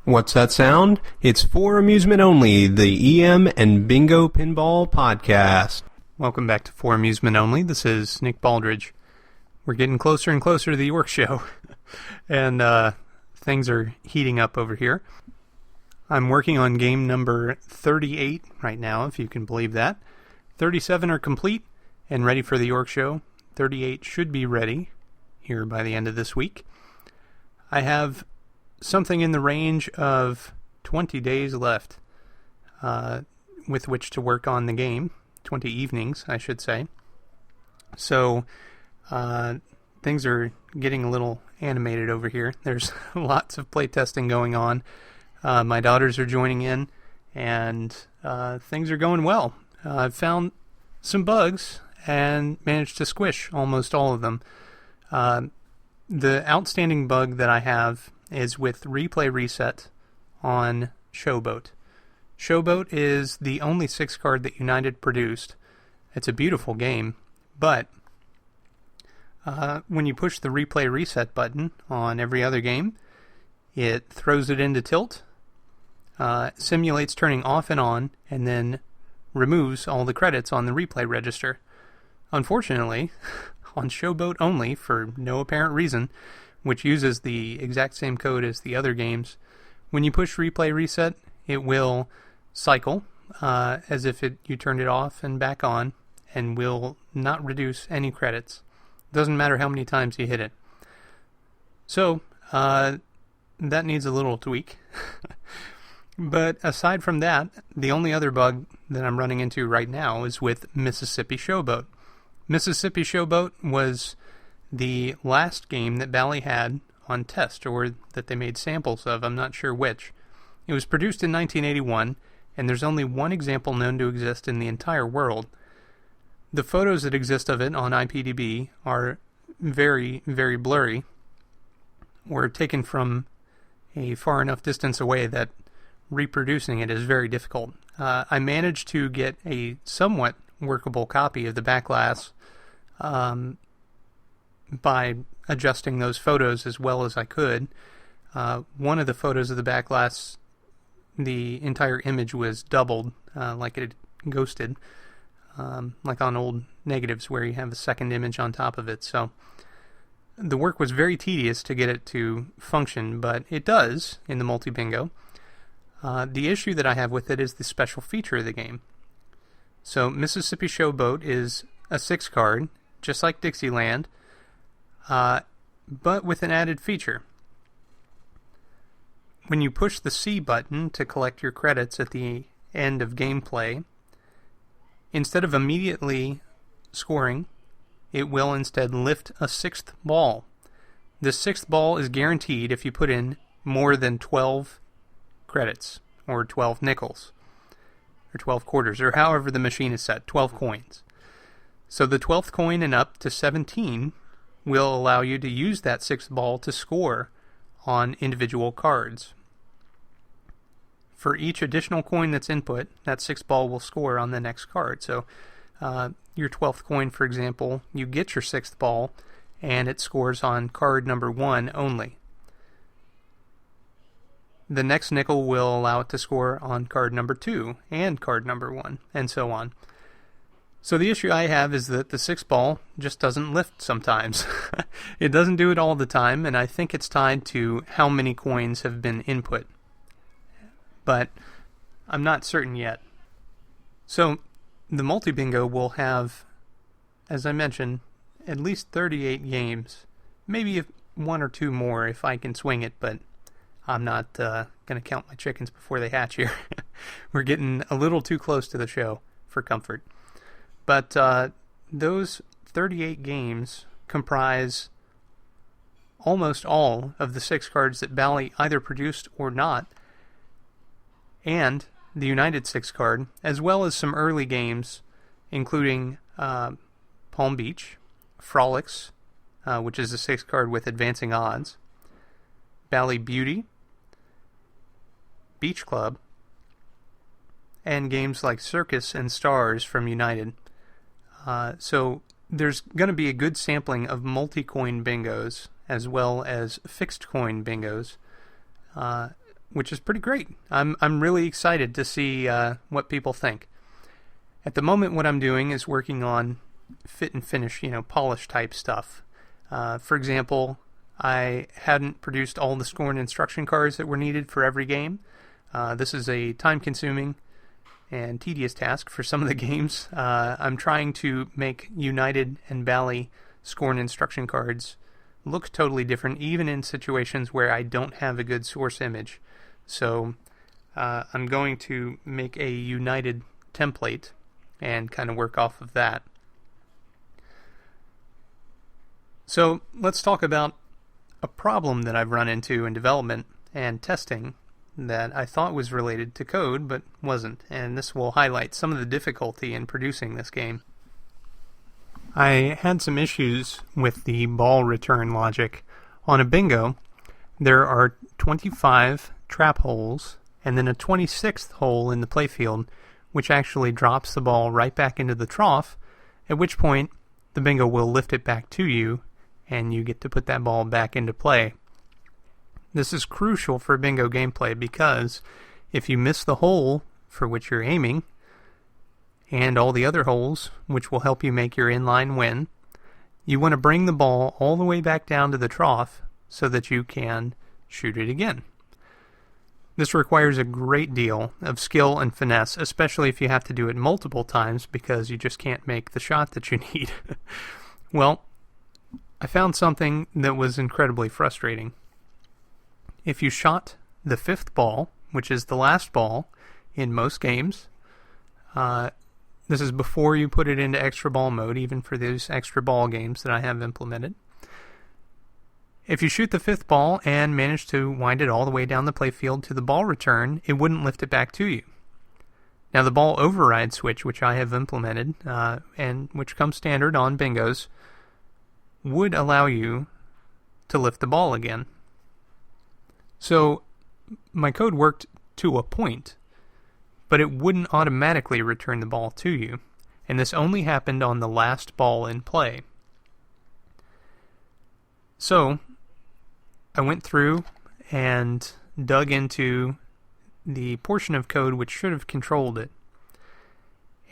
What's that sound? It's For Amusement Only, the EM and Bingo Pinball Podcast. Welcome back to For Amusement Only. This is Nick Baldridge. We're getting closer and closer to the York show, and things are heating up over here. I'm working on game number 38 right now, if you can believe that. 37 are complete and ready for the York show. 38 should be ready here by the end of this week. I have something in the range of 20 days left with which to work on the game. 20 evenings, I should say. So things are getting a little animated over here. There's lots of playtesting going on. My daughters are joining in, and things are going well. I've found some bugs and managed to squish almost all of them. The outstanding bug that I have is with replay reset on Showboat. Showboat is the only 6-card that United produced. It's a beautiful game, but when you push the replay reset button on every other game, it throws it into tilt, simulates turning off and on, and then removes all the credits on the replay register. Unfortunately, on Showboat only, for no apparent reason, which uses the exact same code as the other games, when you push replay reset, it will cycle as if you turned it off and back on, and will not reduce any credits. Doesn't matter how many times you hit it. So, that needs a little tweak. But aside from that, the only other bug that I'm running into right now is with Mississippi Showboat. Mississippi Showboat was the last game that Bally had on test, or that they made samples of, I'm not sure which. It was produced in 1981, and there's only one example known to exist in the entire world. The photos that exist of it on IPDB are very, very blurry, or taken from a far enough distance away that reproducing it is very difficult. I managed to get a somewhat workable copy of the back glass by adjusting those photos as well as I could. One of the photos of the back glass, the entire image was doubled, like it ghosted, like on old negatives where you have a second image on top of it. So the work was very tedious to get it to function, but it does in the multi-bingo. The issue that I have with it is the special feature of the game. So Mississippi Showboat is a 6-card, just like Dixieland, but with an added feature. When you push the C button to collect your credits at the end of gameplay, instead of immediately scoring, it will instead lift a 6th ball. The 6th ball is guaranteed if you put in more than 12 credits, or 12 nickels, or 12 quarters, or however the machine is set, 12 coins. So the 12th coin and up to 17 will allow you to use that 6th ball to score on individual cards. For each additional coin that's input, that 6th ball will score on the next card. So your 12th coin, for example, you get your 6th ball, and it scores on card number 1 only. The next nickel will allow it to score on card number 2 and card number 1, and so on. So the issue I have is that the 6th ball just doesn't lift sometimes. It doesn't do it all the time, and I think it's tied to how many coins have been input. But I'm not certain yet. So the multi-bingo will have, as I mentioned, at least 38 games. Maybe one or two more if I can swing it, but I'm not going to count my chickens before they hatch here. We're getting a little too close to the show for comfort. But those 38 games comprise almost all of the 6 cards that Bally either produced or not, and the United 6 card, as well as some early games, including Palm Beach, Frolics, which is a 6 card with advancing odds, Bally Beauty, Beach Club, and games like Circus and Stars from United. So there's going to be a good sampling of multi-coin bingos as well as fixed coin bingos which is pretty great. I'm really excited to see what people think. At the moment, what I'm doing is working on fit and finish, polish type stuff. For example, I hadn't produced all the score and instruction cards that were needed for every game. This is a time-consuming and tedious task for some of the games. I'm trying to make United and Bally score and instruction cards look totally different, even in situations where I don't have a good source image. So I'm going to make a United template and kind of work off of that. So let's talk about a problem that I've run into in development and testing that I thought was related to code, but wasn't, and this will highlight some of the difficulty in producing this game. I had some issues with the ball return logic. On a bingo, there are 25 trap holes, and then a 26th hole in the playfield, which actually drops the ball right back into the trough, at which point the bingo will lift it back to you, and you get to put that ball back into play. This is crucial for bingo gameplay because if you miss the hole for which you're aiming, and all the other holes, which will help you make your inline win, you want to bring the ball all the way back down to the trough so that you can shoot it again. This requires a great deal of skill and finesse, especially if you have to do it multiple times because you just can't make the shot that you need. Well, I found something that was incredibly frustrating. If you shot the fifth ball, which is the last ball in most games, this is before you put it into extra ball mode, even for those extra ball games that I have implemented. If you shoot the fifth ball and manage to wind it all the way down the playfield to the ball return, it wouldn't lift it back to you. Now the ball override switch, which I have implemented, and which comes standard on bingos, would allow you to lift the ball again. So my code worked to a point, but it wouldn't automatically return the ball to you, and this only happened on the last ball in play. So I went through and dug into the portion of code which should have controlled it,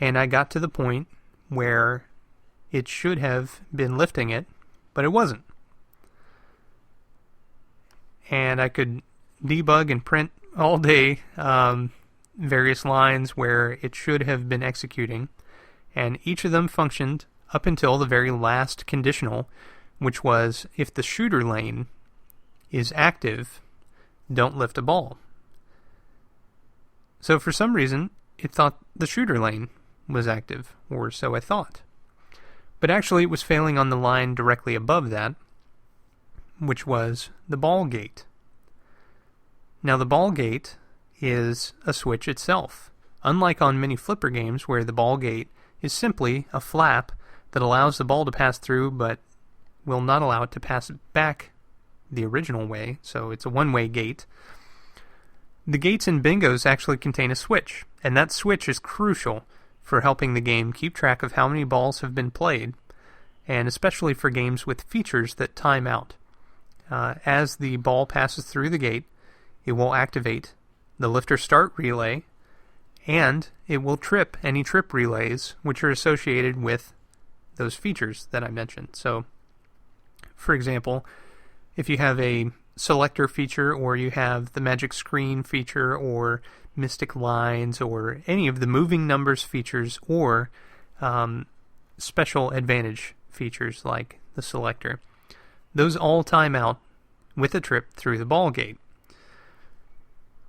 and I got to the point where it should have been lifting it, but it wasn't. And I could debug and print all day various lines where it should have been executing, and each of them functioned up until the very last conditional, which was if the shooter lane is active, don't lift a ball. So for some reason, it thought the shooter lane was active, or so I thought. But actually it was failing on the line directly above that, which was the ball gate. Now the ball gate is a switch itself, unlike on many flipper games where the ball gate is simply a flap that allows the ball to pass through but will not allow it to pass back the original way, so it's a one-way gate. The gates in bingos actually contain a switch, and that switch is crucial for helping the game keep track of how many balls have been played, and especially for games with features that time out. As the ball passes through the gate, it will activate the lifter start relay, and it will trip any trip relays which are associated with those features that I mentioned. So, for example, if you have a selector feature, or you have the magic screen feature, or mystic lines, or any of the moving numbers features, or special advantage features like the selector, those all time out with a trip through the ball gate.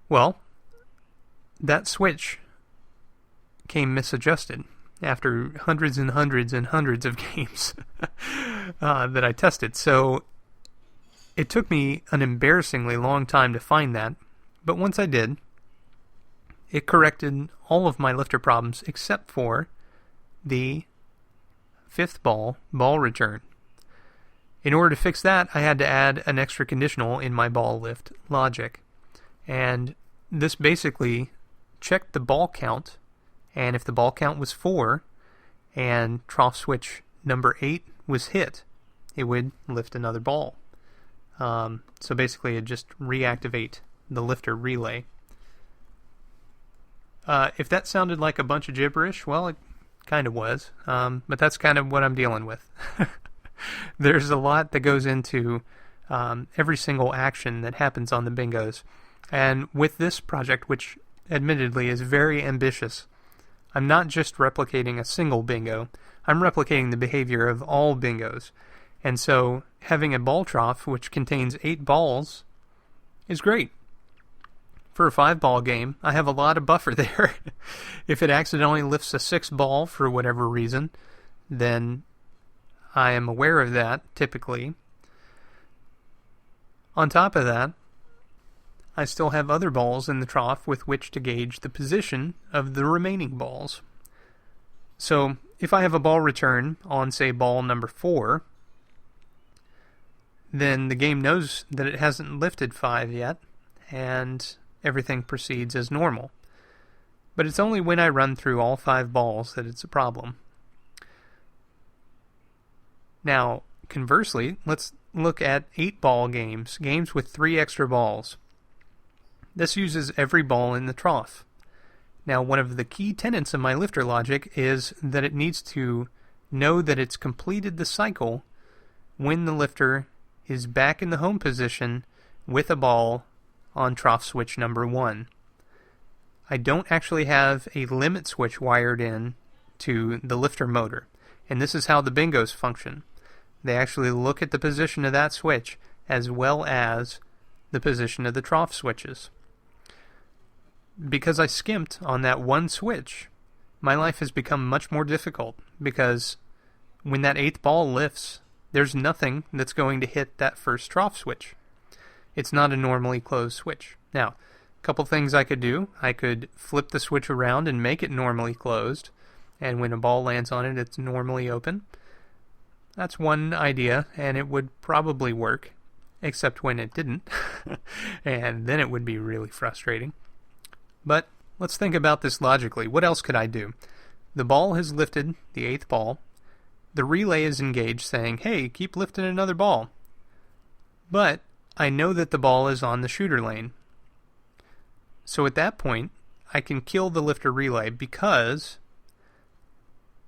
Well, that switch came misadjusted after hundreds and hundreds and hundreds of games that I tested. So it took me an embarrassingly long time to find that, but once I did, it corrected all of my lifter problems except for the fifth ball return. In order to fix that, I had to add an extra conditional in my ball lift logic. And this basically checked the ball count, and if the ball count was 4 and trough switch number 8 was hit, it would lift another ball. So basically it'd just reactivate the lifter relay. If that sounded like a bunch of gibberish, well, it kind of was, but that's kind of what I'm dealing with. There's a lot that goes into every single action that happens on the bingos, and with this project, which admittedly is very ambitious, I'm not just replicating a single bingo, I'm replicating the behavior of all bingos. And so having a ball trough which contains 8 balls is great. For a 5-ball game, I have a lot of buffer there. If it accidentally lifts a 6th ball for whatever reason, then I am aware of that, typically. On top of that, I still have other balls in the trough with which to gauge the position of the remaining balls. So, if I have a ball return on, say, ball number 4, then the game knows that it hasn't lifted 5 yet, and everything proceeds as normal. But it's only when I run through all 5 balls that it's a problem. Now, conversely, let's look at 8-ball games, games with 3 extra balls. This uses every ball in the trough. Now, one of the key tenets of my lifter logic is that it needs to know that it's completed the cycle when the lifter is back in the home position with a ball on trough switch number 1. I don't actually have a limit switch wired in to the lifter motor, and this is how the bingos function. They actually look at the position of that switch as well as the position of the trough switches. Because I skimped on that one switch, my life has become much more difficult, because when that 8th ball lifts, there's nothing that's going to hit that first trough switch. It's not a normally closed switch. Now, a couple things I could do. I could flip the switch around and make it normally closed, and when a ball lands on it, it's normally open. That's one idea, and it would probably work, except when it didn't, and then it would be really frustrating. But let's think about this logically. What else could I do? The ball has lifted, the 8th ball. The relay is engaged saying, hey, keep lifting another ball. But I know that the ball is on the shooter lane. So at that point, I can kill the lifter relay because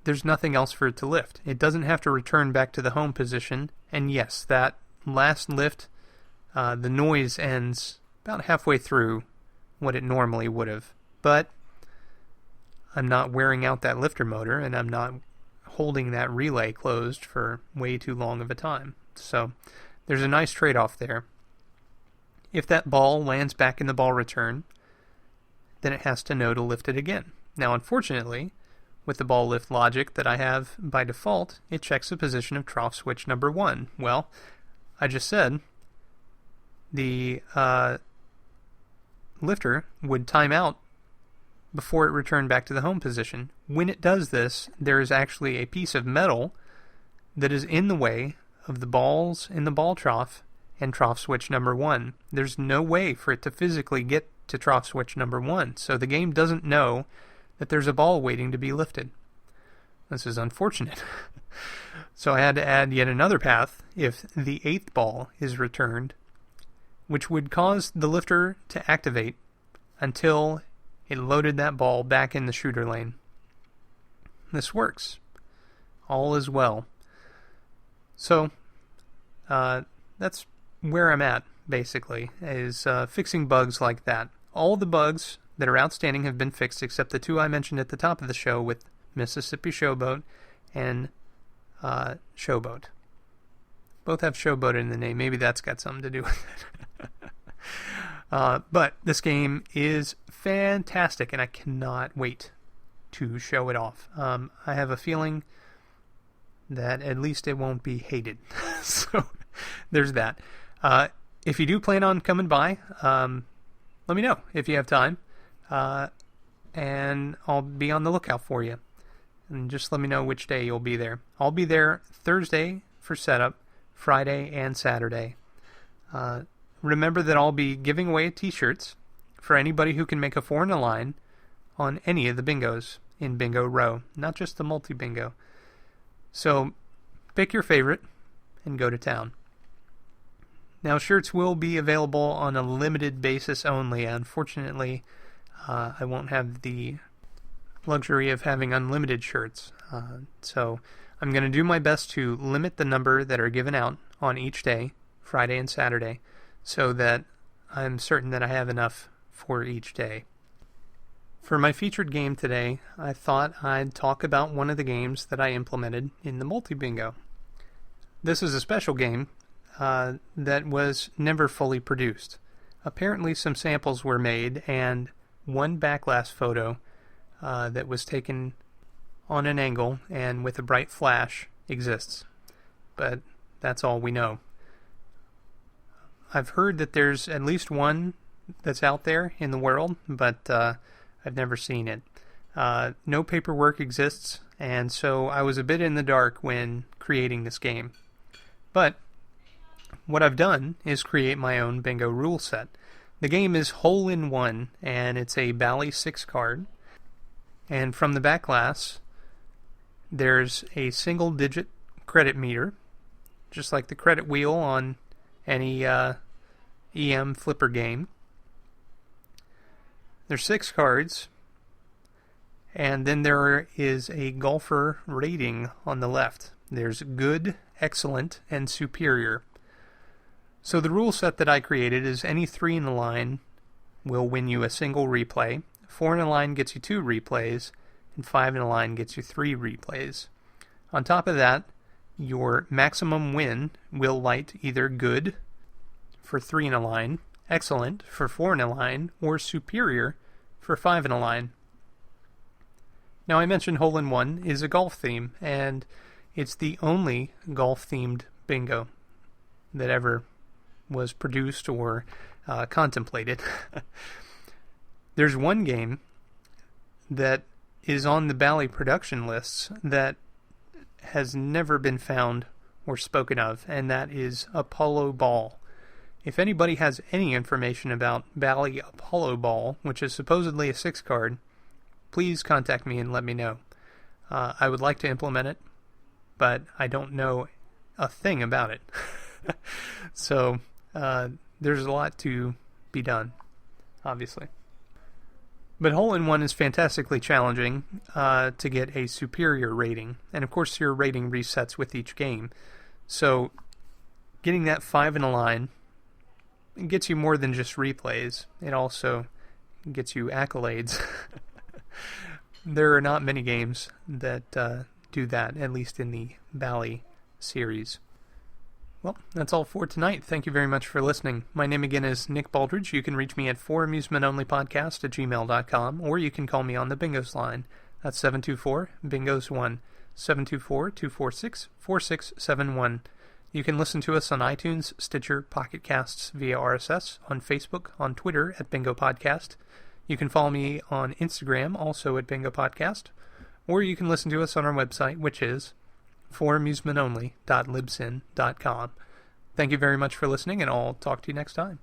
there's nothing else for it to lift. It doesn't have to return back to the home position. And yes, that last lift, the noise ends about halfway through what it normally would have. But I'm not wearing out that lifter motor, and I'm not holding that relay closed for way too long of a time. So there's a nice trade-off there. If that ball lands back in the ball return, then it has to know to lift it again. Now, unfortunately, with the ball lift logic that I have by default, it checks the position of trough switch number 1. Well, I just said the lifter would time out before it returned back to the home position. When it does this, there is actually a piece of metal that is in the way of the balls in the ball trough and trough switch number 1. There's no way for it to physically get to trough switch number 1, so the game doesn't know that there's a ball waiting to be lifted. This is unfortunate. So I had to add yet another path if the 8th ball is returned, which would cause the lifter to activate until it loaded that ball back in the shooter lane. This works. All is well. So, that's where I'm at, basically, is fixing bugs like that. All the bugs that are outstanding have been fixed except the 2 I mentioned at the top of the show with Mississippi Showboat and Showboat. Both have Showboat in the name. Maybe that's got something to do with it. But this game is fantastic, and I cannot wait to show it off. I have a feeling that at least it won't be hated. So there's that. If you do plan on coming by, let me know if you have time, and I'll be on the lookout for you. And just let me know which day you'll be there. I'll be there Thursday for setup, Friday and Saturday. Remember that I'll be giving away t-shirts for anybody who can make a 4 in a line on any of the bingos in Bingo Row, not just the multi-bingo. So pick your favorite and go to town. Now, shirts will be available on a limited basis only. Unfortunately, I won't have the luxury of having unlimited shirts. So I'm going to do my best to limit the number that are given out on each day, Friday and Saturday, so that I'm certain that I have enough for each day. For my featured game today, I thought I'd talk about one of the games that I implemented in the multi-bingo. This is a special game that was never fully produced. Apparently some samples were made, and one backlash photo that was taken on an angle and with a bright flash exists. But that's all we know. I've heard that there's at least one that's out there in the world, but I've never seen it. No paperwork exists, and so I was a bit in the dark when creating this game. But what I've done is create my own bingo rule set. The game is Hole-In-One, and it's a Bally 6 card. And from the back glass, there's a single-digit credit meter, just like the credit wheel on any EM flipper game. There's 6 cards, and then there is a golfer rating on the left. There's good, excellent, and superior. So the rule set that I created is any 3 in the line will win you a single replay, 4 in a line gets you 2 replays, and 5 in a line gets you 3 replays. On top of that, your maximum win will light either good for 3 in a line, excellent for 4 in a line, or superior for 5 in a line. Now, I mentioned Hole-In-One is a golf theme, and it's the only golf-themed bingo that ever was produced or contemplated. There's one game that is on the Bally production lists that has never been found or spoken of, and that is Apollo Ball. If anybody has any information about Bally Apollo Ball, which is supposedly a 6 card, please contact me and let me know. I would like to implement it, but I don't know a thing about it. So there's a lot to be done, obviously. But Hole-In-One is fantastically challenging to get a superior rating. And of course your rating resets with each game. So getting that 5 in a line gets you more than just replays. It also gets you accolades. There are not many games that do that, at least in the Bally series. Well, that's all for tonight. Thank you very much for listening. My name again is Nick Baldridge. You can reach me at foramusementonlypodcast@gmail.com, or you can call me on the Bingos line. That's 724-BINGOS1, 724-246-4671. You can listen to us on iTunes, Stitcher, Pocket Casts via RSS, on Facebook, on Twitter at Bingo Podcast. You can follow me on Instagram, also at Bingo Podcast, or you can listen to us on our website, which is foramusementonly.libsyn.com. Thank you very much for listening, and I'll talk to you next time.